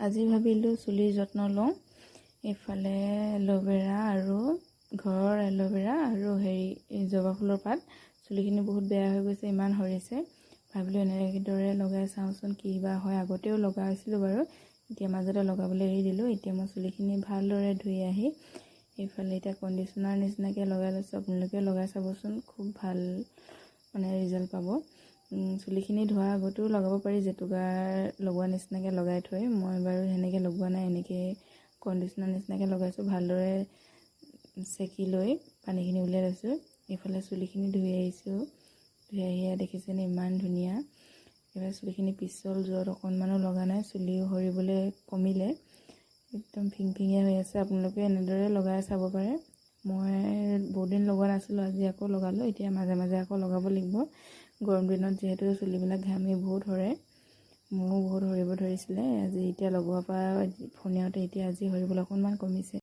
আজি ভাবিলোঁ চুলিৰ যত্ন লওঁ। এইফালে এল'ভেৰা আৰু ঘৰৰ এল'ভেৰা আৰু জবা ফুলৰ পাত। চুলিখিনি বহুত বেয়া হৈ গৈছে, ইমান সৰিছে। ভাবিলোঁ এনেদৰে লগাই চাওঁচোন কি বা হয়। আগতেও লগাইছিলোঁ বাৰু, এতিয়া মাজতে লগাবলৈ এৰি দিলোঁ। এতিয়া মই চুলিখিনি ভালদৰে ধুই আহি এইফালে এতিয়া কণ্ডিশ্যনাৰ নিচিনাকৈ লগাই লৈছোঁ। আপোনালোকেও লগাই চাবচোন, খুব ভাল ৰিজাল্ট পাব। চুলিখিনি ধোৱাৰ আগতেও লগাব পাৰি, জেতুকাৰ লগোৱা নিচিনাকৈ লগাই থৈ। মই বাৰু সেনেকৈ লগোৱা নাই, এনেকৈ কণ্ডিশ্যনাৰ নিচিনাকৈ লগাইছোঁ। ভালদৰে চেকি লৈ পানীখিনি উলিয়াই লৈছোঁ। এইফালে চুলিখিনি ধুই আহিছোঁ। ধুই আহি দেখিছেনে ইমান ধুনীয়া। এইফালে চুলিখিনি পিছল যোৰত অকণমানো লগা নাই, চুলিও সৰিবলৈ কমিলে, একদম ফিংফিঙীয়া হৈ আছে। আপোনালোকে এনেদৰে লগাই চাব পাৰে। মই বহুত দিন লগোৱা নাছিলোঁ, আজি আকৌ লগালোঁ। এতিয়া মাজে মাজে আকৌ লগাব লাগিব। গৰম দিনত যিহেতু চুলিবিলাক ঘামি বহুত সৰে, মোৰো বহুত সৰিব ধৰিছিলে। এতিয়া লগোৱাৰ পৰা ফণীয়াওঁতে এতিয়া আজি সৰিবলৈ অকণমান কমিছে।